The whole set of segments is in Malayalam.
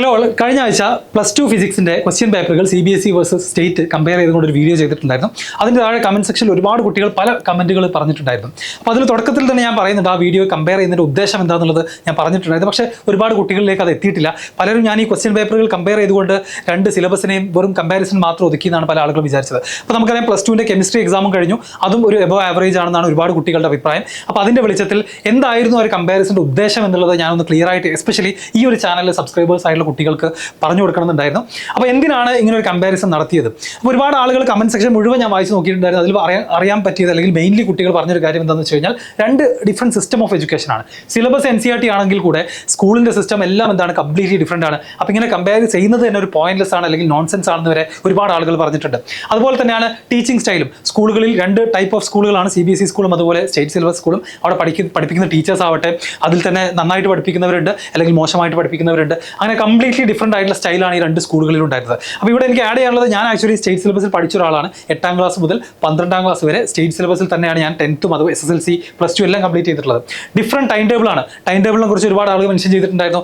ഹലോ, കഴിഞ്ഞ ആഴ്ച +2 ഫിസിക്സിന്റെ ക്വസ്റ്റ്യൻ പേപ്പറുകൾ CBSE വേഴ്സസ് സ്റ്റേറ്റ് കമ്പയർ ചെയ്തുകൊണ്ട് ഒരു വീഡിയോ ചെയ്തിട്ടുണ്ടായിരുന്നു. അതിൻ്റെ താഴെ കമന്റ് സെക്ഷനിൽ ഒരുപാട് കുട്ടികൾ പല കമന്റുകൾ പറഞ്ഞിട്ടുണ്ടായിരുന്നു. അപ്പോൾ അതിൽ തുടക്കത്തിൽ തന്നെ ഞാൻ പറയുന്നുണ്ട് ആ വീഡിയോ കമ്പയർ ചെയ്യുന്നതിൻ്റെ ഉദ്ദേശം എന്താണെന്നുള്ളത് ഞാൻ പറഞ്ഞിട്ടുണ്ടായിരുന്നു. പക്ഷേ ഒരുപാട് കുട്ടികളിലേക്ക് അത് എത്തിയിട്ടില്ല. പലരും ഞാൻ ഈ ക്വസ്റ്റ്യൻ പേപ്പറുകൾ കമ്പയർ ചെയ്തുകൊണ്ട് രണ്ട് സിലബസിനെയും വെറും കമ്പാരിസൺ മാത്രം ഒതുക്കിയെന്നാണ് പല ആളുകളും വിചാരിച്ചത്. അപ്പോൾ നമുക്കറിയാം +2ന്റെ കെമിസ്ട്രി എക്സാമും കഴിഞ്ഞു, അതും ഒരു എബോ ആവറേജ് ആണെന്നാണ് ഒരുപാട് കുട്ടികളുടെ അഭിപ്രായം. അപ്പോൾ അതിൻ്റെ വെളിച്ചത്തിൽ എന്തായിരുന്നു ഒരു കമ്പാരിസൻ്റെ ഉദ്ദേശം എന്നുള്ളത് ഞാനൊന്ന് ക്ലിയർ ആയിട്ട് എസ്പെഷ്യലി ഈ ഒരു ചാനലിലെ സബ്സ്ക്രൈബേഴ്സ് ആയിട്ടുള്ള കുട്ടികൾക്ക് പറഞ്ഞു കൊടുക്കണമെന്നുണ്ടായിരുന്നു. അപ്പോൾ എന്തിനാണ് ഇങ്ങനെ ഒരു കമ്പാരിസൺ നടത്തിയത്? അപ്പോൾ ഒരുപാട് ആളുകൾ കമന്റ് സെക്ഷൻ മുഴുവൻ ഞാൻ വായിച്ച് നോക്കിയിട്ടുണ്ടായിരുന്നു. അതിൽ അറിയാൻ പറ്റിയത് അല്ലെങ്കിൽ മെയിൻലി കുട്ടികൾ പറഞ്ഞൊരു കാര്യം എന്താണെന്ന് വെച്ച് കഴിഞ്ഞാൽ രണ്ട് ഡിഫറെൻറ്റ് സിസ്റ്റം ഓഫ് എഡ്യൂക്കേഷൻ ആണ്. സിലബസ് NCERT ആണെങ്കിൽ കൂടെ സ്കൂളിൻ്റെ സിസ്റ്റം എല്ലാം എന്താണ് കംപ്ലീറ്റ്ലി ഡിഫറെൻ്റ് ആണ്. അപ്പോൾ ഇങ്ങനെ കമ്പയർ ചെയ്യുന്നത് തന്നെ ഒരു പോയിന്റ്ലെസ് ആണ് അല്ലെങ്കിൽ നോൺസെൻസ് ആണെന്ന് വരെ ഒരുപാട് ആളുകൾ പറഞ്ഞിട്ടുണ്ട്. അതുപോലെ തന്നെയാണ് ടീച്ചിങ് സ്റ്റൈലും. സ്കൂളുകളിൽ രണ്ട് ടൈപ്പ് ഓഫ് സ്കൂളുകളാണ്, CBSE സ്കൂളും അതുപോലെ സ്റ്റേറ്റ് സിലബസ് സ്കൂളും. അവിടെ പഠിപ്പിക്കുന്ന ടീച്ചേഴ്സ് ആവട്ടെ, അതിൽ തന്നെ നന്നായിട്ട് പഠിപ്പിക്കുന്നവരുണ്ട് അല്ലെങ്കിൽ മോശമായിട്ട് പഠിപ്പിക്കുന്നവരുണ്ട്. അങ്ങനെ കംപ്ലീറ്റ്ലി ഡിഫറെൻ്റ് ആയിട്ടുള്ള സ്റ്റൈലാണ് ഈ രണ്ട് സ്കൂളുകളിലും ഉണ്ടായിരുന്നത്. അപ്പോൾ ഇവിടെ എനിക്ക് ആഡ് ചെയ്യാനുള്ളത്, ഞാൻ ആക്ച്വലി സ്റ്റേറ്റ് സിലബസിൽ പഠിച്ച ഒരാളാണ്. 8ാം ക്ലാസ് മുതൽ 12ാം ക്ലാസ് വരെ സ്റ്റേറ്റ് സിലബസിൽ തന്നെയാണ് ഞാൻ 10th അതുപോലെ SSLC +2 എല്ലാം കംപ്ലീറ്റ് ചെയ്തിട്ടുള്ളത്. ഡിഫറെൻറ്റ് ടൈം ടേബിളാണ്. ടൈം ടേബിളിനെ കുറിച്ച് ഒരുപാട് ആളുകൾ മെൻഷൻ ചെയ്തിട്ടുണ്ടായിരുന്നു.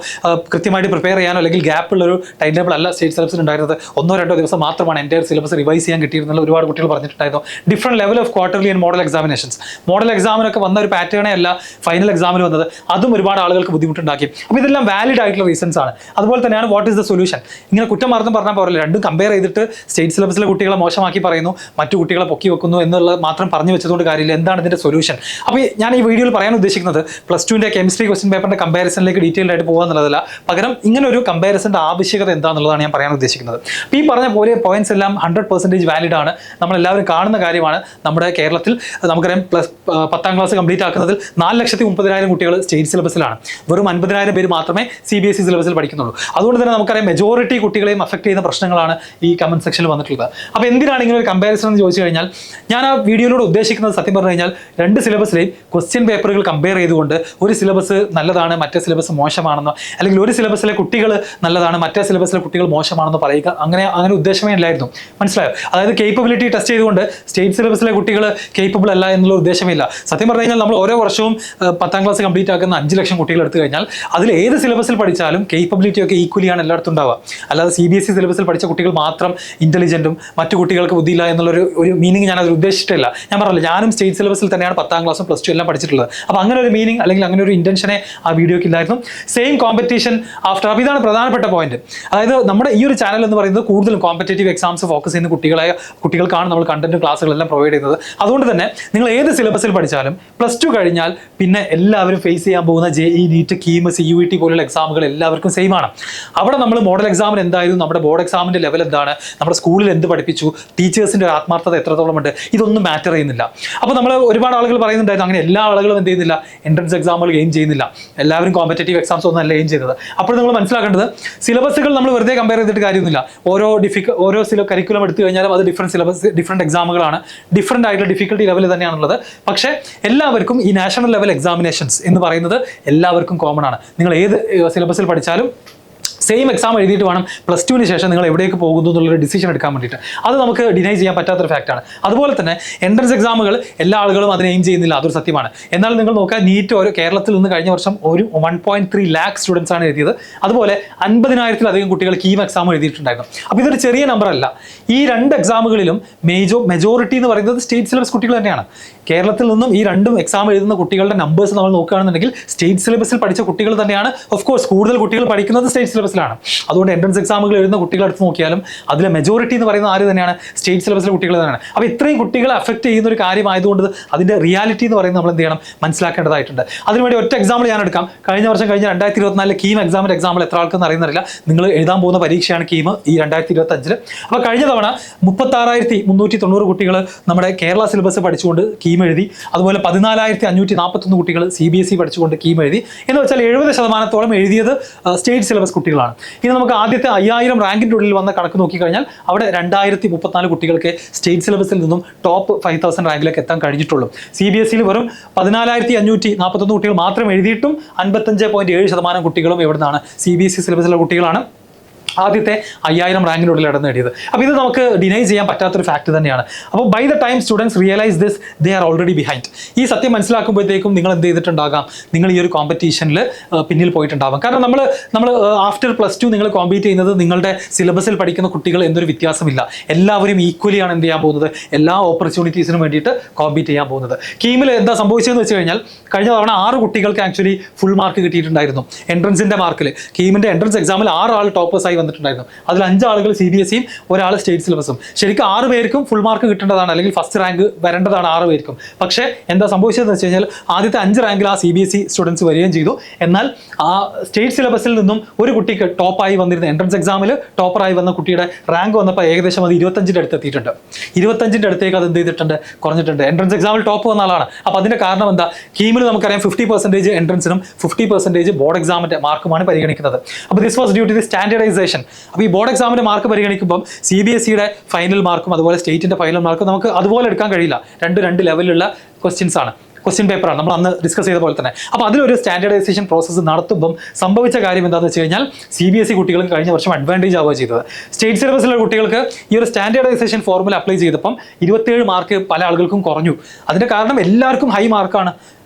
കൃത്യമായിട്ട് പ്രിപ്പയർ ചെയ്യാനോ അല്ലെങ്കിൽ ഗ്യാപ്പുള്ളൊരു ടൈം ടേബിൾ അല്ല സ്റ്റേറ്റ് സിലബസിൽ ഉണ്ടായിരുന്നത്. 1-2 ദിവസം മാത്രമാണ് എൻ്റെ സിലബസ് റിവൈസ് ചെയ്യാൻ കിട്ടിയിരുന്നുള്ള ഒരുപാട് കുട്ടികൾ പറഞ്ഞിട്ടുണ്ടായിരുന്നു. Different level of quarterly and model examinations. Model എക്സാമിനൊക്കെ വന്ന ഒരു പാറ്റേണേ അല്ല ഫൈനൽ എക്സാമിൽ വന്നത്. അതും ഒരുപാട് ആളുകൾക്ക് ബുദ്ധിമുട്ടുണ്ടാക്കി. അപ്പോൾ ഇതെല്ലാം വാലിഡ് ആയിട്ടുള്ള റീസൺസ് ആണ്. അതുപോലെ തന്നെയാണ് വാട്ട് ഈസ് ദ സൊല്യൂഷൻ. ഇങ്ങനെ കുറ്റം മറന്നും പറഞ്ഞാൽ പോരല്ലോ. രണ്ടും കമ്പയർ ചെയ്തിട്ട് സ്റ്റേറ്റ് സിലബസിലെ കുട്ടികളെ മോശമാക്കി പറയുന്നു, മറ്റു കുട്ടികളെ പൊക്കി വെക്കുന്നു എന്നുള്ളത് മാത്രം പറഞ്ഞു വെച്ചതുകൊണ്ട് കാര്യമില്ല. എന്താണ് ഇതിൻ്റെ സൊല്യൂഷൻ? അപ്പോൾ ഞാൻ ഈ വീഡിയോയിൽ പറയാൻ ഉദ്ദേശിക്കുന്നത് +2ന്റെ കെമിസ്ട്രി ക്വസ്റ്റ്യൻ പേപ്പറിൻ്റെ കമ്പാരിസണിലേക്ക് ഡീറ്റെയിൽഡ് ആയിട്ട് പോകുക എന്നുള്ളതല്ല, പകരം ഇങ്ങനെ ഒരു കമ്പാരിസൻ്റെ ആവശ്യകത എന്താണെന്നുള്ളതാണ് ഞാൻ പറയാൻ ഉദ്ദേശിക്കുന്നത്. അപ്പോൾ ഈ പറഞ്ഞ പോലെ പോയിന്റ്സ് എല്ലാം 100% വാലിഡ് ആണ്. നമ്മളെല്ലാവരും കാണുന്ന കാര്യമാണ്. നമ്മുടെ കേരളത്തിൽ നമുക്കറിയാം 10ാം ക്ലാസ് കംപ്ലീറ്റ് ആക്കുന്നതിൽ 4,30,000 കുട്ടികൾ സ്റ്റേറ്റ് സിലബസിലാണ്. വെറും 50,000 പേര് മാത്രമേ CBSE സിലബസിൽ പഠിക്കുന്നുള്ളൂ. അതുകൊണ്ട് തന്നെ നമുക്കറിയാം മെജോറിറ്റി കുട്ടികളെയും അഫക്ട് ചെയ്യുന്ന പ്രശ്നങ്ങളാണ് ഈ കമന്റ് സെക്ഷനിൽ വന്നിട്ടുള്ളത്. അപ്പോൾ എന്തിനാണ് ഇങ്ങനെ ഒരു കമ്പാരിസൺ എന്ന് ചോദിച്ചു കഴിഞ്ഞാൽ, ഞാൻ ആ വീഡിയോയിലൂടെ ഉദ്ദേശിക്കുന്നത് സത്യം പറഞ്ഞു കഴിഞ്ഞാൽ രണ്ട് സിലബസിലെയും ക്വസ്റ്റ്യൻ പേപ്പറുകൾ കമ്പയർ ചെയ്തുകൊണ്ട് ഒരു സിലബസ് നല്ലതാണ് മറ്റേ സിലബസ് മോശമാണെന്നോ, അല്ലെങ്കിൽ ഒരു സിലബസിലെ കുട്ടികൾ നല്ലതാണ് മറ്റേ സിലബസിലെ കുട്ടികൾ മോശമാണെന്നോ പറയുക, അങ്ങനെ ഉദ്ദേശമേ ഇല്ലായിരുന്നു. മനസ്സിലായോ? അതായത് കേപ്പബിലിറ്റി ടെസ്റ്റ് ചെയ്തുകൊണ്ട് സ്റ്റേറ്റ് സിലബസിലെ കുട്ടികൾ കേപ്പബിൾ അല്ല എന്നുള്ള ഉദ്ദേശമേ ഇല്ല. സത്യം പറഞ്ഞു കഴിഞ്ഞാൽ നമ്മൾ ഓരോ വർഷവും 10ാം ക്ലാസ് കംപ്ലീറ്റ് ആക്കുന്ന 5 ലക്ഷം കുട്ടികൾ എടുത്തു കഴിഞ്ഞാൽ അതിൽ ഏത് സിലബസിൽ പഠിച്ചാലും കേപ്പബിലിറ്റി ഒക്കെ ഈക്വലിയാണ് എല്ലായിടത്തും ഉണ്ടാവുക. അല്ലാതെ CBSE സിലബസിൽ പഠിച്ച കുട്ടികൾ മാത്രം ഇന്റലിജന്റും മറ്റു കുട്ടികൾക്ക് ബുദ്ധിയില്ല എന്നുള്ളൊരു മീനിങ് ഞാൻ അതിൽ ഉദ്ദേശിച്ചിട്ടില്ല. ഞാൻ പറഞ്ഞില്ല, ഞാനും സ്റ്റേറ്റ് സിലബസിൽ തന്നെയാണ് 10ാം ക്ലാസ്സും +2 എല്ലാം പഠിച്ചിട്ടുള്ളത്. അപ്പോൾ അങ്ങനെ ഒരു മീനിങ് അല്ലെങ്കിൽ അങ്ങനെ ഒരു ഇന്റൻഷനെ ആ വീഡിയോയ്ക്ക് ഇല്ലായിരുന്നു. Same competition after. അപ്പോൾ ഇതാണ് പ്രധാനപ്പെട്ട പോയിന്റ്. അതായത് നമ്മുടെ ഈ ഒരു ചാനൽ എന്ന് പറയുന്നത് കൂടുതലും കോമ്പറ്റേറ്റീവ് എക്സാംസ് ഫോക്കസ് ചെയ്യുന്ന കുട്ടികൾക്കാണ് നമ്മൾ കണ്ടന്റ് ക്ലാസ്സുകളെല്ലാം പ്രൊവൈഡ് ചെയ്യുന്നത്. അതുകൊണ്ട് തന്നെ നിങ്ങൾ ഏത് സിലബസിൽ പഠിച്ചാലും +2 കഴിഞ്ഞാൽ പിന്നെ എല്ലാവരും ഫേസ് ചെയ്യാൻ പോകുന്ന JEE, NEET, KEAM, CUET പോലുള്ള എക്സാമുകൾ എല്ലാവർക്കും സെയിം ആണ്. അവിടെ നമ്മൾ മോഡൽ എക്സാമിന് എന്തായിരുന്നു, നമ്മുടെ ബോർഡ് എക്സാമിൻ്റെ ലെവൽ എന്താണ്, നമ്മുടെ സ്കൂളിൽ എന്ത് പഠിപ്പിച്ചു, ടീച്ചേഴ്സിൻ്റെ ആത്മാർത്ഥത എത്രത്തോളം ഉണ്ട്, ഇതൊന്നും മാറ്റർ ചെയ്യുന്നില്ല. അപ്പോൾ നമ്മൾ ഒരുപാട് ആളുകൾ പറയുന്നുണ്ടായിരുന്നു അങ്ങനെ എല്ലാ ആളുകളും എന്ത് ചെയ്യുന്നില്ല, എൻട്രൻസ് എക്സാമുകൾ എയിം ചെയ്യുന്നില്ല, എല്ലാവരും കോമ്പറ്റേറ്റീവ് എക്സാംസ് ഒന്നും അല്ല എയിം ചെയ്തത്. അപ്പോൾ നിങ്ങൾ മനസ്സിലാക്കേണ്ടത്, സിലബസുകൾ നമ്മൾ വെറുതെ കമ്പയർ ചെയ്തിട്ട് കാര്യമൊന്നുമില്ല. ഓരോ കരിക്കുലം എടുത്തു കഴിഞ്ഞാലും അത് ഡിഫറെൻറ്റ് എക്സാമുകളാണ്, ഡിഫറെൻ്റ് ആയിട്ടുള്ള ഡിഫിക്കൽട്ടി ലെവൽ തന്നെയാണുള്ളത്. പക്ഷേ എല്ലാവർക്കും ഈ നാഷണൽ ലെവൽ എക്സാമിനേഷൻസ് എന്ന് പറയുന്നത് എല്ലാവർക്കും കോമൺ ആണ്. നിങ്ങൾ ഏത് സിലബസിൽ പഠിച്ചാലും സെയിം എക്സാം എഴുതിയിട്ട് വേണം +2ന് ശേഷം നിങ്ങൾ എവിടേക്ക് പോകുന്നു എന്നുള്ളൊരു ഡിസിഷൻ എടുക്കാൻ വേണ്ടിയിട്ട്. അത് നമുക്ക് ഡിനൈ ചെയ്യാൻ പറ്റാത്തൊരു ഫാക്റ്റാണ്. അതുപോലെ തന്നെ എൻട്രൻസ് എക്സാമുകൾ എല്ലാ ആളുകളും അതിനെ എയിം ചെയ്യുന്നില്ല, അതൊരു സത്യമാണ്. എന്നാൽ നിങ്ങൾ നോക്കുക, NEET കേരളത്തിൽ നിന്ന് കഴിഞ്ഞ വർഷം ഒരു 1.3 lakh സ്റ്റുഡൻസ് ആണ് എഴുതിയത്. അതുപോലെ 50,000-ലധികം കുട്ടികൾ KEAM എക്സാം എഴുതിയിട്ടുണ്ടായിരുന്നു. അപ്പോൾ ഇതൊരു ചെറിയ നമ്പർ അല്ല. ഈ രണ്ട് എക്സാമുകളിലും മെജോറിറ്റി എന്ന് പറയുന്നത് സ്റ്റേറ്റ് സിലബസ് കുട്ടികൾ തന്നെയാണ്. കേരളത്തിൽ നിന്നും ഈ രണ്ടും എക്സാം എഴുതുന്ന കുട്ടികളുടെ നമ്പേഴ്സ് നമ്മൾ നോക്കുകയാണെന്നുണ്ടെങ്കിൽ സ്റ്റേറ്റ് സിലബസിൽ പഠിച്ച കുട്ടികൾ തന്നെയാണ്. ഓഫ് കോഴ്സ് കൂടുതൽ കുട്ടികൾ പഠിക്കുന്നത് സ്റ്റേറ്റ് സിലബസിലാണ്. അതുകൊണ്ട് എൻട്രൻസ് എക്സാമുകൾ എഴുതുന്ന കുട്ടികൾ എടുത്ത് നോക്കിയാലും അതിലെ മെജോറിറ്റി എന്ന് പറയുന്ന ആര് തന്നെയാണ്, സ്റ്റേറ്റ് സിലബസിലെ കുട്ടികൾ തന്നെയാണ്. അപ്പോൾ ഇത്രയും കുട്ടികളെ അഫക്ട് ചെയ്യുന്ന ഒരു കാര്യമായതുകൊണ്ട് അതിൻ്റെ റിയാലിറ്റി എന്ന് പറയുന്നത് നമ്മൾ എന്ത് ചെയ്യണം, മനസ്സിലാക്കേണ്ടതായിട്ടുണ്ട്. അതിനുവേണ്ടി ഒറ്റ എക്സാമ്പിൾ ഞാൻ എടുക്കാം. കഴിഞ്ഞ 2024 KEAM എക്സാമിൻ്റെ എക്സാമ്പിൾ എത്ര ആൾക്കെന്ന് അറിയുന്നില്ല. നിങ്ങൾ എഴുതാൻ പോകുന്ന പരീക്ഷയാണ് KEAM ഈ 2025. അപ്പോൾ കഴിഞ്ഞ തവണ 36,390 കുട്ടികൾ നമ്മുടെ കേരള സിലബസ് പഠിച്ചുകൊണ്ട് KEAM എഴുതി. അതുപോലെ 14,541 കുട്ടികൾ CBSE പഠിച്ചുകൊണ്ട് KEAM എഴുതി. എന്ന് വെച്ചാൽ 70% എഴുതിയത് സ്റ്റേറ്റ് സിലബസ് കുട്ടികളാണ്. ഇനി നമുക്ക് ആദ്യത്തെ 5000 റാങ്കിൻ്റെ ഉള്ളിൽ വന്ന കണക്ക് നോക്കിക്കഴിഞ്ഞാൽ അവിടെ 2034 കുട്ടികൾക്ക് സ്റ്റേറ്റ് സിലബസിൽ നിന്നും ടോപ്പ് 5000 റാങ്കിലേക്ക് എത്താൻ കഴിഞ്ഞിട്ടുള്ളൂ. CBSEയിൽ വെറും 14,541 കുട്ടികൾ മാത്രം എഴുതിയിട്ടും 55.7% കുട്ടികളും എവിടെ നിന്നാണ്, CBSE സിലബസിലുള്ള കുട്ടികളാണ്. ആദ്യത്തെ 5000 റാങ്കിനുള്ളിൽ ഇടം നേടിയത്. അപ്പോൾ ഇത് നമുക്ക് ഡിനൈ ചെയ്യാൻ പറ്റാത്തൊരു ഫാക്ട് തന്നെയാണ്. അപ്പോൾ by the time students realise this they are already behind. ഈ സത്യം മനസ്സിലാക്കുമ്പോഴത്തേക്കും നിങ്ങൾ എന്ത് ചെയ്തിട്ടുണ്ടാകാം, നിങ്ങൾ ഈ ഒരു കോമ്പറ്റീഷനിൽ പിന്നിൽ പോയിട്ടുണ്ടാകാം. കാരണം നമ്മൾ ആഫ്റ്റർ +2 നിങ്ങൾ കോമ്പീറ്റ് ചെയ്യുന്നത് നിങ്ങളുടെ സിലബസിൽ പഠിക്കുന്ന കുട്ടികൾ എന്നൊരു വ്യത്യാസമില്ല. എല്ലാവരും ഈക്വലിയാണ് എന്ത് ചെയ്യാൻ പോകുന്നത്, എല്ലാ ഓപ്പർച്യൂണിറ്റീസിനും വേണ്ടിയിട്ട് കോമ്പീറ്റ് ചെയ്യാൻ പോകുന്നത്. കീമിൽ എന്താ സംഭവിച്ചതെന്ന് വെച്ച് കഴിഞ്ഞാൽ കഴിഞ്ഞ തവണ 6 കുട്ടികൾക്ക് ആക്ച്വലി ഫുൾ മാർക്ക് കിട്ടിയിട്ടുണ്ടായിരുന്നു എൻട്രൻസിൻ്റെ മാർക്കിൽ. കീമിൻ്റെ എൻട്രൻസ് എക്സാമിൽ 6 ആൾ ടോപ്പേഴ്സായി വന്നിട്ടുണ്ടായിരുന്നു. അതിൽ 5 ആളുകൾ CBSEയും ഒരാൾ സ്റ്റേറ്റ് സിലബസും. ശരിക്കും 6 പേർക്കും ഫുൾ മാർക്ക് കിട്ടേണ്ടതാണ്, അല്ലെങ്കിൽ ഫസ്റ്റ് റാങ്ക് വരേണ്ടതാണ് 6 പേർക്കും. പക്ഷേ എന്താ സംഭവിച്ചതെന്ന് വെച്ച് കഴിഞ്ഞാൽ ആദ്യത്തെ 5 റാങ്കിൽ ആ CBSE സ്റ്റുഡൻസ് വരികയും ചെയ്തു. എന്നാൽ ആ സ്റ്റേറ്റ് സിലബസിൽ നിന്നും ഒരു കുട്ടിക്ക് ടോപ്പായി വന്നിരുന്ന എൻട്രൻസ് എക്സാമിൽ ടോപ്പറായി വന്ന കുട്ടിയുടെ റാങ്ക് വന്നപ്പോൾ ഏകദേശം അത് 25ൻ്റെ അടുത്ത് എത്തിയിട്ടുണ്ട്. 25ൻ്റെ അടുത്തേക്ക് അത് എന്ത് ചെയ്തിട്ടുണ്ട്, കുറഞ്ഞിട്ടുണ്ട്. എൻട്രൻസ് എക്സാമിൽ ടോപ്പ് വന്ന ആളാണ്. അപ്പോൾ അതിൻ്റെ കാരണം എന്താ, കീമിൽ നമുക്കറിയാം 50% എൻട്രൻസിനും 50% ബോർഡ് എക്സാമിൻ്റെ മാർക്കുമാണ് പരിഗണിക്കുന്നത്. അപ്പോൾ this was due to the standardisation. അപ്പോൾ ഈ ബോർഡ് എക്സാമിൻ്റെ മാർക്ക് പരിഗണിക്കുമ്പോൾ CBSEയുടെ ഫൈനൽ മാർക്കും അതുപോലെ സ്റ്റേറ്റിൻ്റെ ഫൈനൽ മാർക്കും നമുക്ക് അതുപോലെ എടുക്കാൻ കഴിയില്ല. രണ്ട് ലെവലിലുള്ള ക്വസ്റ്റ്യൻ പേപ്പറാണ് നമ്മൾ അന്ന് ഡിസ്കസ് ചെയ്ത പോലെ തന്നെ. അപ്പോൾ അതിലൊരു സ്റ്റാൻഡേർഡൈസേഷൻ പ്രോസസ്സ് നടത്തുമ്പം സംഭവിച്ച കാര്യം എന്താണെന്ന് വെച്ച് കഴിഞ്ഞാൽ CBSE കുട്ടികൾക്ക് കഴിഞ്ഞ വർഷം അഡ്വാൻറ്റേജ് ആവുക ചെയ്തത്. സ്റ്റേറ്റ് സിലബസിലുള്ള കുട്ടികൾക്ക് ഈ ഒരു സ്റ്റാൻഡേർഡൈസേഷൻ ഫോർമുല അപ്ലൈ ചെയ്തപ്പം 27 മാർക്ക് പല ആളുകൾക്കും കുറഞ്ഞു. അതിൻ്റെ കാരണം എല്ലാവർക്കും ഹൈ മാർക്കാണ്.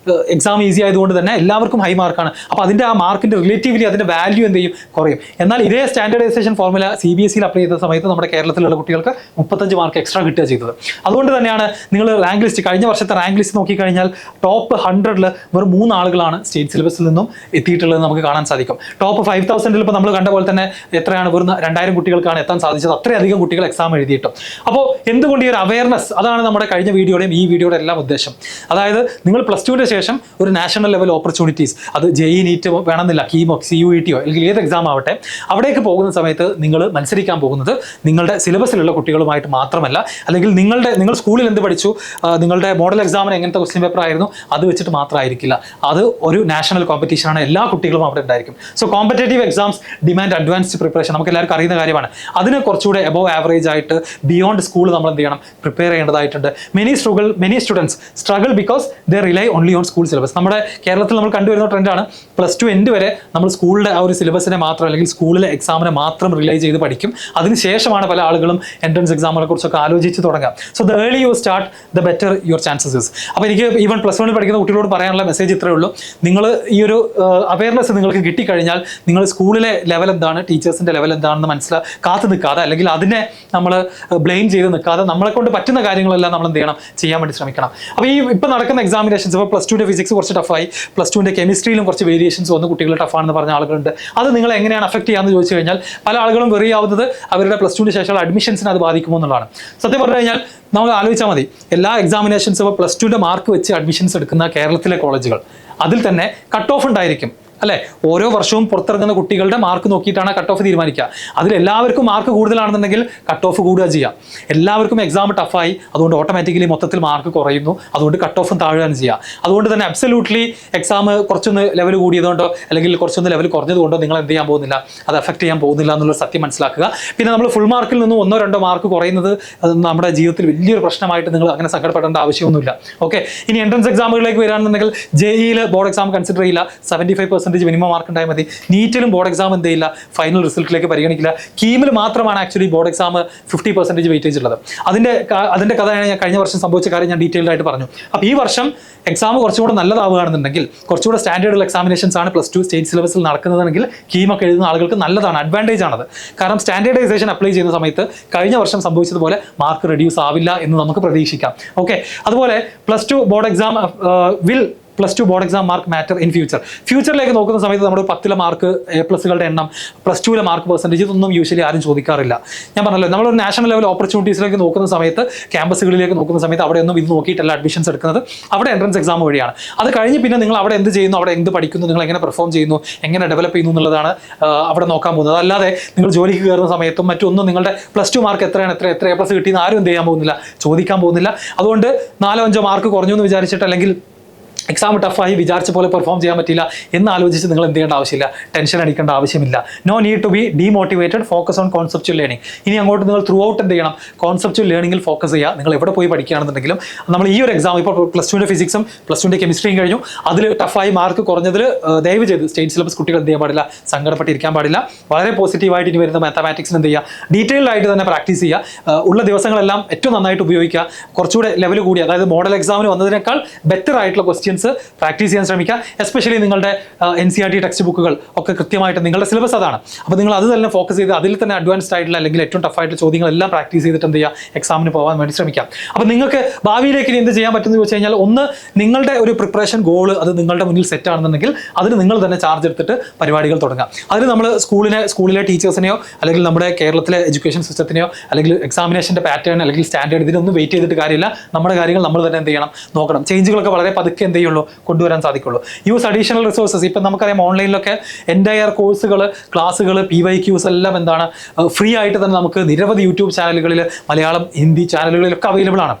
എക്സാം ഈസി ആയതുകൊണ്ട് തന്നെ എല്ലാവർക്കും ഹൈ മാർക്കാണ്. അപ്പോൾ അതിൻ്റെ ആ മാർക്കിൻ്റെ റിലേറ്റീവ്ലി അതിൻ്റെ വാല്യൂ എന്ത് ചെയ്യും, കുറയും. എന്നാൽ ഇതേ സ്റ്റാൻഡേർഡൈസേഷൻ ഫോർമുല CBSEയിൽ അപ്ലൈ ചെയ്ത സമയത്ത് നമ്മുടെ കേരളത്തിലുള്ള കുട്ടികൾക്ക് 35 മാർക്ക് എക്സ്ട്രാ കിട്ടുക ചെയ്തത്. അതുകൊണ്ട് തന്നെയാണ് നിങ്ങൾ റാങ്ക് ലിസ്റ്റ്, കഴിഞ്ഞ വർഷത്തെ റാങ്ക് ലിസ്റ്റ് നോക്കിക്കഴിഞ്ഞാൽ ടോപ്പ് 100ൽ വെറും 3 ആളുകളാണ് സ്റ്റേറ്റ് സിലബസിൽ നിന്നും എത്തിയിട്ടുള്ളത് നമുക്ക് കാണാൻ സാധിക്കും. ടോപ്പ് 5000ൽ ഇപ്പോൾ നമ്മൾ കണ്ട പോലെ തന്നെ എത്രയാണ്, വെറും 2000 കുട്ടികൾക്കാണ് എത്താൻ സാധിച്ചത്. അത്രയധികം കുട്ടികൾ എക്സാം എഴുതിയിട്ടും. അപ്പോൾ എന്തുകൊണ്ട് ഈ ഒരു അവയർനെസ്, അതാണ് നമ്മുടെ കഴിഞ്ഞ വീഡിയോയുടെയും ഈ വീഡിയോയുടെ എല്ലാം ഉദ്ദേശം. അതായത് നിങ്ങൾ +2ൻ്റെ ശേഷം ഒരു നാഷണൽ ലെവൽ ഓപ്പർച്യൂണിറ്റീസ്, അത് JEE നീറ്റ് വേണമെന്നില്ല, കീമോ CUET അല്ലെങ്കിൽ ഏത് എക്സാം ആവട്ടെ, അവിടേക്ക് പോകുന്ന സമയത്ത് നിങ്ങൾ മത്സരിക്കാൻ പോകുന്നത് നിങ്ങളുടെ സിലബസിലുള്ള കുട്ടികളുമായിട്ട് മാത്രമല്ല, അല്ലെങ്കിൽ നിങ്ങൾ സ്കൂളിൽ എന്ത് പഠിച്ചു, നിങ്ങളുടെ മോഡൽ എക്സാമിന് എങ്ങനത്തെ ക്വസ്റ്റ്യൻ പേപ്പർ ആയിരുന്നു, അത് വെച്ചിട്ട് മാത്രമായിരിക്കില്ല. അത് ഒരു നാഷണൽ കോമ്പറ്റീഷനാണ്, എല്ലാ കുട്ടികളും അവിടെ ഉണ്ടായിരിക്കും. So competitive exams demand advanced preparation, നമുക്ക് എല്ലാവർക്കും അറിയുന്ന കാര്യമാണ്. അതിന് കുറച്ചുകൂടെ എബോവ് ആവറേജ് ആയിട്ട് ബിയോണ്ട് സ്കൂൾ നമ്മൾ എന്ത് ചെയ്യണം, പ്രിപ്പയർ ചെയ്യേണ്ടതായിട്ടുണ്ട്. Many students struggle because they rely only on school syllabus. നമ്മുടെ കേരളത്തിൽ നമ്മൾ കണ്ടുവരുന്ന ട്രെൻഡാണ് +2 എൻഡ് വരെ നമ്മൾ സ്കൂളിലെ ആ ഒരു സിലബസിനെ മാത്രം, അല്ലെങ്കിൽ സ്കൂളിലെ എക്സാമിനെ മാത്രം റിലൈ ചെയ്ത് പഠിക്കും. അതിനുശേഷമാണ് പല ആളുകളും എൻട്രൻസ് എക്സാമുകളെ കുറിച്ചൊക്കെ ആലോചിച്ച് തുടങ്ങുക. So the early you start the better your chances is. അപ്പോൾ എനിക്ക് ഈവൻ +1 പഠിക്കുന്ന കുട്ടികളോട് പറയാനുള്ള മെസ്സേജ് ഇത്രയേ ഉള്ളൂ. നിങ്ങൾ ഈ ഒരു അവയർനെസ് നിങ്ങൾക്ക് കിട്ടിക്കഴിഞ്ഞാൽ നിങ്ങൾ സ്കൂളിലെ ലെവൽ എന്താണ്, ടീച്ചേഴ്സിൻ്റെ ലെവൽ എന്താണെന്ന് കാത്തു നിൽക്കാതെ, അല്ലെങ്കിൽ അതിനെ നമ്മൾ ബ്ലെയിം ചെയ്ത് നിൽക്കാതെ നമ്മളെ കൊണ്ട് പറ്റുന്ന കാര്യങ്ങളെല്ലാം നമ്മൾ എന്ത് ചെയ്യണം, ചെയ്യാൻ വേണ്ടി ശ്രമിക്കണം. അപ്പോൾ ഈ ഇപ്പോൾ നടക്കുന്ന എക്സാമിനേഷൻസ്, ഇപ്പോൾ +2ൻ്റെ ഫിസിക്സ് കുറച്ച് ടഫായി, +2ൻ്റെ കെമിസ്ട്രിയിലും കുറച്ച് വേരിയേഷൻസ് വന്ന് കുട്ടികൾ ടഫാണെന്ന് പറഞ്ഞ ആളുകളുണ്ട്. അത് നിങ്ങൾ എങ്ങനെയാണ് അഫക്ട് ചെയ്യാമെന്ന് ചോദിച്ചു കഴിഞ്ഞാൽ പല ആളുകളും വെറി ആവുന്നത് അവരുടെ +2ൻ്റെ ശേഷമുള്ള അഡ്മിഷൻസിന് അത് ബാധിക്കുമോ എന്നുള്ളതാണ്. സത്യം പറഞ്ഞു കഴിഞ്ഞാൽ നമ്മൾ ആലോചിച്ചാൽ മതി, എല്ലാ എക്സാമിനേഷൻസ് ഇപ്പോൾ +2ൻ്റെ മാർക്ക് വെച്ച് അഡ്മിഷൻസ് എടുക്കുന്ന കേരളത്തിലെ കോളേജുകൾ, അതിൽ തന്നെ കട്ട് ഓഫ് ഉണ്ടായിരിക്കും അല്ലേ? ഓരോ വർഷവും പുറത്തിറങ്ങുന്ന കുട്ടികളുടെ മാർക്ക് നോക്കിയിട്ടാണ് കട്ട് ഓഫ് തീരുമാനിക്കുക. അതിൽ എല്ലാവർക്കും മാർക്ക് കൂടുതലാണെന്നുണ്ടെങ്കിൽ കട്ട് ഓഫ് കൂടുക ചെയ്യാം. എല്ലാവർക്കും എക്സാം ടഫായി, അതുകൊണ്ട് ഓട്ടോമാറ്റിക്കലി മൊത്തത്തിൽ മാർക്ക് കുറയുന്നു, അതുകൊണ്ട് കട്ട് ഓഫും താഴുകയാണ് ചെയ്യുക. അതുകൊണ്ട് തന്നെ അബ്സല്യൂട്ട്ലി എക്സാം കുറച്ചൊന്ന് ലെവൽ കൂടിയതുകൊണ്ടോ അല്ലെങ്കിൽ കുറച്ചൊന്ന് ലെവൽ കുറഞ്ഞതുകൊണ്ടോ നിങ്ങൾ എന്ത് ചെയ്യാൻ പോകുന്നില്ല, അത് അഫക്ട് ചെയ്യാൻ പോകുന്നില്ല എന്നുള്ള സത്യം മനസ്സിലാക്കുക. പിന്നെ നമ്മൾ ഫുൾ മാർക്കിൽ നിന്നും 1-2 മാർക്ക് കുറയുന്നത് നമ്മുടെ ജീവിതത്തിൽ വലിയൊരു പ്രശ്നമായിട്ട് നിങ്ങൾ അങ്ങനെ സങ്കടപ്പെടേണ്ട ആവശ്യമൊന്നുമില്ല. ഓക്കെ, ഇനി എൻട്രൻസ് എക്സാമുകളിലേക്ക് വരികയാണെന്നുണ്ടെങ്കിൽ JEEയിൽ ബോർഡ് എക്സാം കൺസിഡർ ചെയ്യില്ല, 75% മിനിമം മാർക്ക് ഉണ്ടായാൽ മതി. നീറ്റിലും ബോർഡ് എക്സാം എന്ത് ചെയ്യില്ല, ഫൈനൽ റിസൾട്ടിലേക്ക് പരിഗണിക്കില്ല. കീമിൽ മാത്രമാണ് ആക്ച്വലി ബോർഡ് എക്സാം 50% വെയിറ്റേജ് ഉള്ളത്. അതിൻ്റെ കഥയാണ് ഞാൻ കഴിഞ്ഞ വർഷം സംഭവിച്ച കാര്യം ഞാൻ ഡീറ്റെയിൽഡ് ആയിട്ട് പറഞ്ഞു. അപ്പോൾ ഈ വർഷം എക്സാം കുറച്ചുകൂടെ നല്ലതാവുകയാണെന്നുണ്ടെങ്കിൽ, കുറച്ചുകൂടെ സ്റ്റാൻഡേർഡ് എക്സാമിനേഷൻസ് ആണ് +2 സ്റ്റേറ്റ് സിലബസിൽ നടക്കുന്നതെങ്കിൽ കീമൊക്കെ എഴുതുന്ന ആളുകൾക്ക് നല്ലതാണ്, അഡ്വാൻറ്റേജ് ആണത്. കാരണം സ്റ്റാൻഡേർഡൈസേഷൻ അപ്ലൈ ചെയ്യുന്ന സമയത്ത് കഴിഞ്ഞ വർഷം സംഭവിച്ചതുപോലെ മാർക്ക് റെഡ്യൂസ് ആവില്ല എന്ന് നമുക്ക് പ്രതീക്ഷിക്കാം. ഓക്കെ, അതുപോലെ +2 board exam +2 board exam mark matter in ഫ്യൂച്ചറിലേക്ക് നോക്കുന്ന സമയത്ത് നമ്മുടെ 10ലെ മാർക്ക്, A+കളുടെ എണ്ണം, +2ലെ മാർക്ക് പെർസെൻറ്റേജ്, ഇതൊന്നും യൂഷ്വലി ആരും ചോദിക്കാറില്ല. ഞാൻ പറഞ്ഞല്ലോ, നമ്മളൊരു നാഷണൽ ലെവൽ ഓപ്പർച്യൂണിറ്റീസിലേക്ക് നോക്കുന്ന സമയത്ത്, ക്യാമ്പസുകളിലേക്ക് നോക്കുന്ന സമയത്ത് അവിടെയൊന്നും ഇത് നോക്കിയിട്ടല്ല അഡ്മിഷൻസ് എടുക്കുന്നത്, അവിടെ എൻട്രൻസ് എക്സാം വഴിയാണ്. അത് കഴിഞ്ഞ് പിന്നെ നിങ്ങൾ അവിടെ എന്ത് ചെയ്യുന്നു, അവിടെ എന്ത് പഠിക്കുന്നു, നിങ്ങൾ എങ്ങനെ പെർഫോം ചെയ്യുന്നു, എങ്ങനെ ഡെവലപ്പ് ചെയ്യുന്നു എന്നുള്ളതാണ് അവിടെ നോക്കാൻ പോകുന്നത്. അല്ലാതെ നിങ്ങൾ ജോലിക്ക് കയറുന്ന സമയത്തും മറ്റൊന്നും നിങ്ങളുടെ +2 മാർക്ക് എത്രയാണ്, എത്ര A+ കിട്ടിയെന്ന് ആരും എന്ത് ചെയ്യാൻ പോകുന്നില്ല, ചോദിക്കാൻ പോകുന്നില്ല. അതുകൊണ്ട് 4-5 മാർക്ക് കുറഞ്ഞു എന്ന് വിചാരിച്ചിട്ട്, അല്ലെങ്കിൽ എക്സാം ടഫായി വിചാരിച്ച പോലെ പെർഫോം ചെയ്യാൻ പറ്റില്ല എന്ന് ആലോചിച്ച് നിങ്ങൾ എന്ത് ചെയ്യേണ്ട ആവശ്യമില്ല, ടെൻഷൻ അടിക്കേണ്ട ആവശ്യമില്ല. No need to be demotivated, focus on conceptual learning. ഇനി അങ്ങോട്ട് നിങ്ങൾ ത്രൂ ഔട്ട് എന്ത് ചെയ്യണം, കോൺസെപ്ച്വൽ ലേണിംഗിൽ ഫോക്കസ് ചെയ്യുക. നിങ്ങൾ എവിടെ പോയി പഠിക്കുകയാണെന്നുണ്ടെങ്കിലും നമ്മൾ ഈ ഒരു എക്സാം ഇപ്പോൾ +2 ഫിസിക്സും +2 കെമിസ്ട്രിയും കഴിഞ്ഞു, അതിൽ ടഫായി മാർക്ക് കുറഞ്ഞതിൽ ദയവ് ചെയ്ത് സ്റ്റേറ്റ് സിലബസ് കുട്ടികൾ എന്ത് ചെയ്യാൻ പാടില്ല, സങ്കടപ്പെട്ടിരിക്കാൻ പാടില്ല. വളരെ പോസിറ്റീവായിട്ട് ഇനി വരുന്ന മാത്തമാറ്റിക്സിന് എന്ത് ചെയ്യുക, ഡീറ്റെയിൽഡ് ആയിട്ട് തന്നെ പ്രാക്ടീസ് ചെയ്യുക. ഉള്ള ദിവസങ്ങളെല്ലാം ഏറ്റവും നന്നായിട്ട് ഉപയോഗിക്കുക. കുറച്ചുകൂടെ ലെവൽ കൂടി, അതായത് മോഡൽ എക്സാമിന് വന്നതിനേക്കാൾ ബെറ്റർ ആയിട്ടുള്ള ക്വസ്റ്റ്യൻസ് പ്രാക്ടീസ് ചെയ്യാൻ ശ്രമിക്കുക. എസ്പെഷ്യലി നിങ്ങളുടെ NCERT ടെക്സ്റ്റ് ബുക്കുകൾ ഒക്കെ കൃത്യമായിട്ട് നിങ്ങളുടെ സിലബസ് അതാണ്. അപ്പോൾ നിങ്ങൾ അത് തന്നെ ഫോക്കസ് ചെയ്ത് അതിൽ തന്നെ അഡ്വാൻസ്ഡ് ആയിട്ടുള്ള അല്ലെങ്കിൽ ഏറ്റവും ടഫായിട്ടുള്ള ചോദ്യങ്ങളെല്ലാം പ്രാക്ടീസ് ചെയ്തിട്ട് എന്ത് ചെയ്യുക, എക്സാമിന് പോകാൻ വേണ്ടി ശ്രമിക്കാം. അപ്പോൾ നിങ്ങൾക്ക് ഭാവിയിലേക്ക് ഇനി എന്ത് ചെയ്യാൻ പറ്റുമെന്ന് വെച്ച് കഴിഞ്ഞാൽ, ഒന്ന് നിങ്ങളുടെ ഒരു പ്രിപ്പറേഷൻ ഗോൾ അത് നിങ്ങളുടെ മുന്നിൽ സെറ്റ് ആണെന്നുണ്ടെങ്കിൽ അതിന് നിങ്ങൾ തന്നെ ചാർജ് എടുത്തിട്ട് പരിപാടികൾ തുടങ്ങാം. അതിന് നമ്മൾ സ്കൂളിലെ ടീച്ചേഴ്സിനെയോ അല്ലെങ്കിൽ നമ്മുടെ കേരളത്തിലെ എഡ്യൂക്കേഷൻ സിസ്റ്റത്തിനെയോ അല്ലെങ്കിൽ എക്സാമിനേഷൻ്റെ പാറ്റേൺ അല്ലെങ്കിൽ സ്റ്റാൻഡേർഡ് ഇതിനൊന്നും വെയിറ്റ് ചെയ്തിട്ട് കാര്യമില്ല. നമ്മുടെ കാര്യങ്ങൾ നമ്മൾ തന്നെ എന്ത് ചെയ്യണം, നോക്കണം. ചേഞ്ചുകളൊക്കെ വളരെ പതുക്കെ എന്ത് ചെയ്യുള്ളൂ, കൊണ്ടുവരാൻ സാധിക്കുള്ളൂ. Use additional resources. ഇപ്പം നമുക്കറിയാം ഓൺലൈനിലൊക്കെ എൻറ്റയർ കോഴ്സുകൾ, ക്ലാസ്സുകൾ, PYQs എല്ലാം എന്താണ് ഫ്രീ ആയിട്ട് തന്നെ നമുക്ക് നിരവധി യൂട്യൂബ് ചാനലുകളിൽ, മലയാളം ഹിന്ദി ചാനലുകളിലൊക്കെ അവൈലബിൾ ആണ്.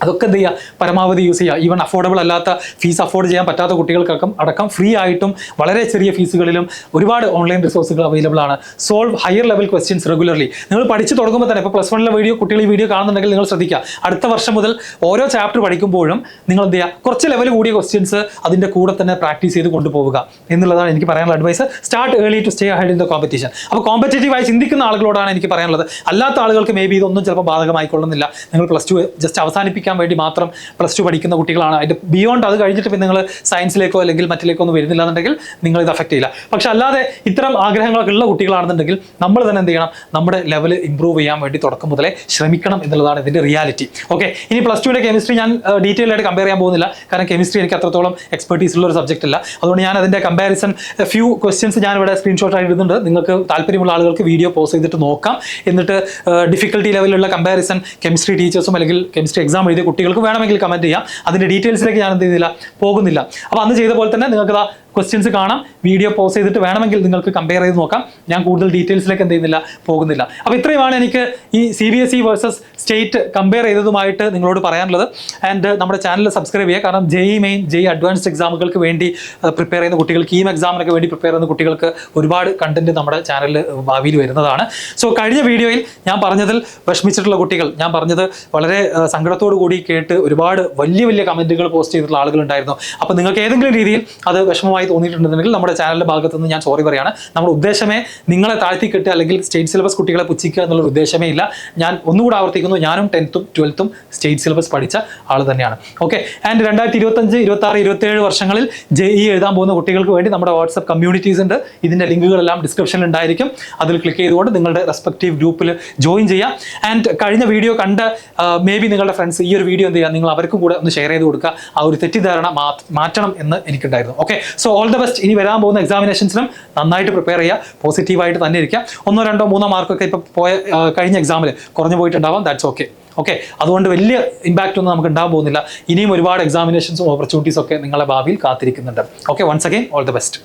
അതൊക്കെ എന്ത് ചെയ്യുക, പരമാവധി യൂസ് ചെയ്യുക. ഈവൻ അഫോർഡബിൾ അല്ലാത്ത, ഫീസ് അഫോർഡ് ചെയ്യാൻ പറ്റാത്ത കുട്ടികൾക്കൊക്കെ അടക്കം ഫ്രീ ആയിട്ടും വളരെ ചെറിയ ഫീസുകളിലും ഒരുപാട് ഓൺലൈൻ റിസോഴ്സുകൾ അവൈലബിൾ ആണ്. Solve higher level questions regularly. നിങ്ങൾ പഠിച്ച് തുടങ്ങുമ്പോൾ തന്നെ ഇപ്പോൾ +1 കുട്ടികൾ ഈ വീഡിയോ കാണുന്നുണ്ടെങ്കിൽ നിങ്ങൾ ശ്രദ്ധിക്കുക, അടുത്ത വർഷം മുതൽ ഓരോ ചാപ്റ്റർ പഠിക്കുമ്പോഴും നിങ്ങൾ എന്ത് ചെയ്യുക, കുറച്ച് ലെവൽ കൂടിയ ക്വസ്റ്റ്യൻസ് അതിൻ്റെ കൂടെ തന്നെ പ്രാക്ടീസ് ചെയ്ത് കൊണ്ടുപോവുക എന്നുള്ളതാണ് എനിക്ക് പറയാനുള്ള advice. Start early to stay ahead in the competition. അപ്പോൾ കോമ്പറ്റേറ്റീവായി ചിന്തിക്കുന്ന ആളുകളോടാണ് എനിക്ക് പറയാനുള്ളത്. അല്ലാത്ത ആളുകൾക്ക് മേ ബി ഇതൊന്നും ചിലപ്പോൾ ബാധകമായിക്കൊള്ളുന്നില്ല. നിങ്ങൾ +2 ജസ്റ്റ് അവസാനിപ്പിക്കാൻ വേണ്ടി മാത്രം +2 പഠിക്കുന്ന കുട്ടികളാണ്. അതിൻ്റെ ബിയോണ്ട് അത് കഴിഞ്ഞിട്ട് പിന്നെ നിങ്ങൾ സയൻസിലേക്കോ അല്ലെങ്കിൽ മറ്റിലേക്കോ ഒന്നും വരുന്നില്ല എന്നുണ്ടെങ്കിൽ നിങ്ങൾ ഇത് അഫക്റ്റ് ചെയ്യില്ല. പക്ഷെ അല്ലാതെ ഇത്തരം ആഗ്രഹങ്ങളൊക്കെ ഉള്ള കുട്ടികളാണെന്നുണ്ടെങ്കിൽ നമ്മൾ തന്നെ എന്ത് ചെയ്യണം, നമ്മുടെ ലെവൽ ഇമ്പ്രൂവ് ചെയ്യാൻ വേണ്ടി തുടക്കം മുതലേ ശ്രമിക്കണം എന്നുള്ളതാണ് ഇതിൻ്റെ റിയാലിറ്റി. ഓക്കെ, ഇനി +2 കെമിസ്ട്രി ഞാൻ ഡീറ്റെയിൽ ആയിട്ട് കമ്പയർ ചെയ്യാൻ പോകുന്നില്ല. കാരണം കെമിസ്ട്രി എനിക്ക് അത്രത്തോളം എക്സ്പെർട്ടീസ് ഉള്ള ഒരു സബ്ജക്റ്റ് അല്ല. അതുകൊണ്ട് ഞാൻ അതിൻ്റെ കമ്പാരിസൺ ഫ്യൂ ക്വസ്റ്റ്യൻസ് ഞാൻ ഇവിടെ സ്ക്രീൻഷോട്ട് ആയിട്ട് ഇടുന്നുണ്ട്. നിങ്ങൾക്ക് താല്പര്യമുള്ള ആളുകൾക്ക് വീഡിയോ പോസ് ചെയ്തിട്ട് നോക്കാം. എന്നിട്ട് ഡിഫിക്കൽട്ടി ലെവലിലുള്ള കമ്പാരിസൺ കെമിസ്ട്രി ടീച്ചേഴ്സും അല്ലെങ്കിൽ കെമിസ്ട്രി എക്സാം എഴുതിയ കുട്ടികൾക്ക് വേണമെങ്കിൽ കമൻറ്റ് ചെയ്യാം. അതിൻ്റെ ഡീറ്റെയിൽസിലേക്ക് ഞാൻ എന്ത് ചെയ്യുന്നില്ല, പോകുന്നില്ല. അപ്പോൾ അന്ന് ചെയ്ത പോലെ തന്നെ നിങ്ങൾക്ക് ക്വസ്റ്റ്യൻസ് കാണാം, വീഡിയോ പോസ് ചെയ്തിട്ട് വേണമെങ്കിൽ നിങ്ങൾക്ക് കമ്പയർ ചെയ്ത് നോക്കാം. ഞാൻ കൂടുതൽ ഡീറ്റെയിൽസിലേക്ക് എന്ത് ചെയ്യുന്നില്ല, പോകുന്നില്ല. അപ്പോൾ ഇത്രയുമാണ് എനിക്ക് ഈ CBSE വേഴ്സസ് സ്റ്റേറ്റ് കമ്പയർ ചെയ്തതുമായിട്ട് നിങ്ങളോട് പറയാനുള്ളത്. ആൻഡ് നമ്മുടെ ചാനൽ സബ്സ്ക്രൈബ് ചെയ്യുക. കാരണം JEE മെയിൻ, JEE അഡ്വാൻസ്ഡ് എക്സാമുകൾക്ക് വേണ്ടി പ്രിപ്പയർ ചെയ്യുന്ന കുട്ടികൾക്ക്, കീം എക്സാമിനൊക്കെ വേണ്ടി പ്രിപ്പയർ ചെയ്യുന്ന കുട്ടികൾക്ക് ഒരുപാട് കണ്ടന്റ് നമ്മുടെ ചാനലിൽ ഭാവിയിൽ വരുന്നതാണ്. സോ കഴിഞ്ഞ വീഡിയോയിൽ ഞാൻ പറഞ്ഞതിൽ വിഷമിച്ചിട്ടുള്ള കുട്ടികൾ, ഞാൻ പറഞ്ഞത് വളരെ സങ്കടത്തോടു കൂടി കേട്ട് ഒരുപാട് വലിയ വലിയ കമൻറ്റുകൾ പോസ്റ്റ് ചെയ്തിട്ടുള്ള ആളുകളുണ്ടായിരുന്നു. അപ്പോൾ നിങ്ങൾക്ക് ഏതെങ്കിലും രീതിയിൽ അത് വിഷമമായി തോന്നിയിട്ടുണ്ടെങ്കിൽ നമ്മുടെ ചാനലിന്റെ ഭാഗത്ത് നിന്ന് ഞാൻ സോറി പറയാണ്. നമ്മുടെ ഉദ്ദേശമേ നിങ്ങളെ താഴ്ത്തി കെട്ടുക അല്ലെങ്കിൽ സ്റ്റേറ്റ് സിലബസ് കുട്ടികളെ പുച്ഛിക്കുക എന്നുള്ള ഉദ്ദേശമേ ഇല്ല. ഞാൻ ഒന്നുകൂടെ ആവർത്തിക്കുന്നു, ഞാനും 10th 12th സ്റ്റേറ്റ് സിലബസ് പഠിച്ച ആൾ തന്നെയാണ്. ഓക്കെ, ആൻഡ് 2025, 26, 27 വർഷങ്ങളിൽ JEE എഴുതാൻ പോകുന്ന കുട്ടികൾക്ക് വേണ്ടി നമ്മുടെ വാട്സ്ആപ്പ് കമ്മ്യൂണിറ്റീസ് ഉണ്ട്. ഇതിന്റെ ലിങ്കുകളെല്ലാം ഡിസ്ക്രിപ്ഷനിൽ ഉണ്ടായിരിക്കും. അതിൽ ക്ലിക്ക് ചെയ്തുകൊണ്ട് നിങ്ങളുടെ റെസ്പെക്റ്റീവ് ഗ്രൂപ്പിൽ ജോയിൻ ചെയ്യാം. ആൻഡ് കഴിഞ്ഞ വീഡിയോ കണ്ട മേ ബി നിങ്ങളുടെ ഫ്രണ്ട്സ് ഈ ഒരു വീഡിയോ എന്ത് ചെയ്യുക, നിങ്ങൾ അവർക്കും കൂടെ ഒന്ന് ഷെയർ ചെയ്ത് കൊടുക്കുക. ആ ഒരു തെറ്റിദ്ധാരണ മാറ്റണം എന്ന് എനിക്കുണ്ടായിരുന്നു. Okay, so all the best. ഇനി വരാൻ പോകുന്ന എക്സാമിനേഷൻസിനും നന്നായിട്ട് പ്രിപ്പയർ ചെയ്യുക, പോസിറ്റീവായിട്ട് തന്നെ ഇരിക്കുക. 1, 2, 3 മാർക്കൊക്കെ ഇപ്പോൾ കഴിഞ്ഞ എക്സാമിൽ കുറഞ്ഞു പോയിട്ടുണ്ടാവാം, ദാറ്റ്സ് ഓക്കെ. ഓക്കെ, അതുകൊണ്ട് വലിയ ഇമ്പാക്റ്റ് ഒന്നും നമുക്ക് ഉണ്ടാകാൻ പോകുന്നില്ല. ഇനിയും ഒരുപാട് എക്സാമിനേഷൻസും ഓപ്പർച്യൂണിറ്റീസും ഒക്കെ നിങ്ങളെ ഭാവിയിൽ കാത്തിരിക്കുന്നുണ്ട്. Okay, once again all the best.